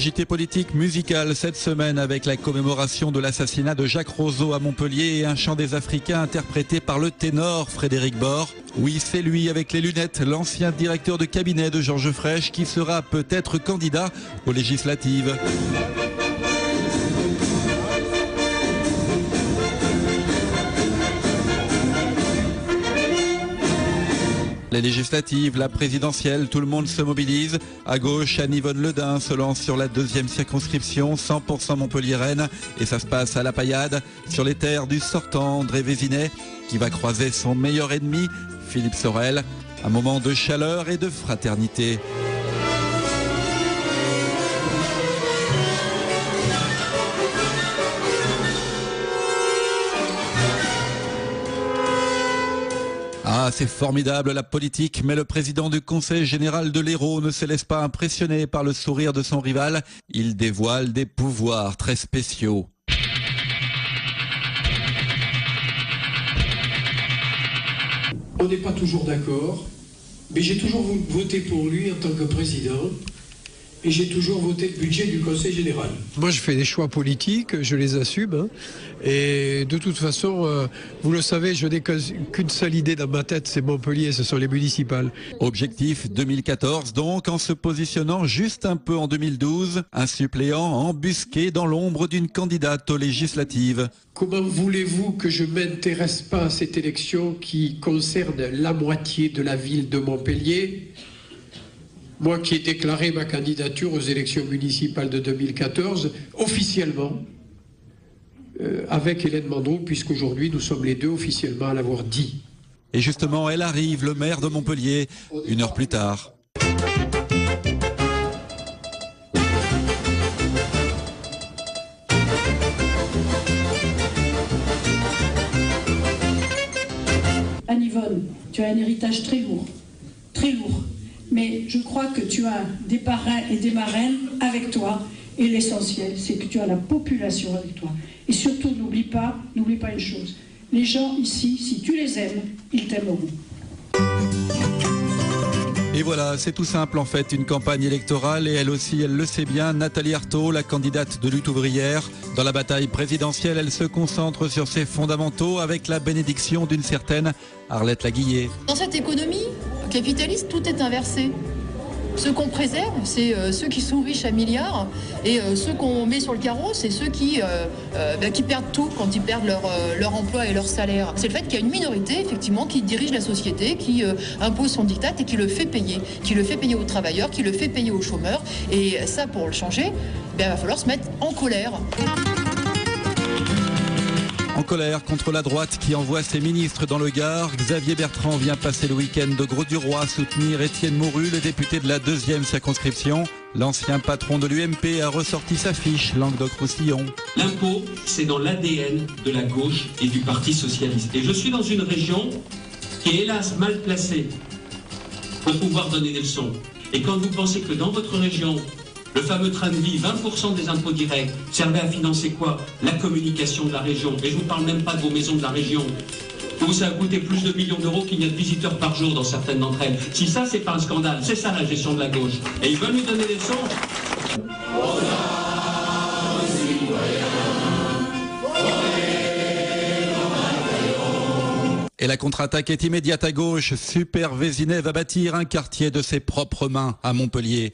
JT politique musical cette semaine avec la commémoration de l'assassinat de Jacques Roseau à Montpellier et un chant des Africains interprété par le ténor Frédéric Bord. Oui, c'est lui avec les lunettes, l'ancien directeur de cabinet de Georges Frêche qui sera peut-être candidat aux législatives. Les législatives, la présidentielle, tout le monde se mobilise. À gauche, Anne-Yvonne Le Dain se lance sur la deuxième circonscription, 100% Montpellier-Rennes. Et ça se passe à la paillade, sur les terres du sortant André Vézinet, qui va croiser son meilleur ennemi, Philippe Sorel. Un moment de chaleur et de fraternité. Ah, c'est formidable la politique, mais le président du Conseil général de l'Hérault ne se laisse pas impressionner par le sourire de son rival. Il dévoile des pouvoirs très spéciaux. On n'est pas toujours d'accord, mais j'ai toujours voté pour lui en tant que président. Et j'ai toujours voté le budget du Conseil général. Moi, je fais des choix politiques, je les assume. Et de toute façon, vous le savez, je n'ai qu'une seule idée dans ma tête, c'est Montpellier, ce sont les municipales. Objectif 2014 donc, en se positionnant juste un peu en 2012, un suppléant embusqué dans l'ombre d'une candidate aux législatives. Comment voulez-vous que je ne m'intéresse pas à cette élection qui concerne la moitié de la ville de Montpellier ? Moi qui ai déclaré ma candidature aux élections municipales de 2014, officiellement, avec Hélène Mandroux, puisqu'aujourd'hui nous sommes les deux officiellement à l'avoir dit. Et justement, elle arrive, le maire de Montpellier, 1 heure plus tard. Anne-Yvonne, tu as un héritage très lourd, très lourd. Mais je crois que tu as des parrains et des marraines avec toi. Et l'essentiel, c'est que tu as la population avec toi. Et surtout, n'oublie pas une chose. Les gens ici, si tu les aimes, ils t'aimeront. Et voilà, c'est tout simple en fait, une campagne électorale et elle aussi, elle le sait bien, Nathalie Arthaud, la candidate de lutte ouvrière. Dans la bataille présidentielle, elle se concentre sur ses fondamentaux avec la bénédiction d'une certaine Arlette Laguillet. Dans cette économie capitaliste, tout est inversé. Ceux qu'on préserve, c'est ceux qui sont riches à milliards, et ceux qu'on met sur le carreau, c'est ceux qui perdent tout quand ils perdent leur emploi et leur salaire. C'est le fait qu'il y a une minorité, effectivement, qui dirige la société, qui impose son diktat et qui le fait payer aux travailleurs, qui le fait payer aux chômeurs. Et ça, pour le changer, il va falloir se mettre en colère. En colère contre la droite qui envoie ses ministres dans le Gard, Xavier Bertrand vient passer le week-end de Grosduroy soutenir Étienne Mouru, le député de la deuxième circonscription. L'ancien patron de l'UMP a ressorti sa fiche Languedoc-Roussillon. L'impôt, c'est dans l'ADN de la gauche et du Parti socialiste. Et je suis dans une région qui est hélas mal placée pour pouvoir donner des leçons. Et quand vous pensez que dans votre région, le fameux train de vie, 20% des impôts directs, servait à financer quoi? La communication de la région. Et je ne vous parle même pas de vos maisons de la région, où ça a coûté plus de millions d'euros qu'il y a de visiteurs par jour dans certaines d'entre elles. Si ça, c'est pas un scandale, c'est ça la gestion de la gauche. Et ils veulent nous donner des leçons. Et la contre-attaque est immédiate à gauche. Super Vézinet va bâtir un quartier de ses propres mains à Montpellier.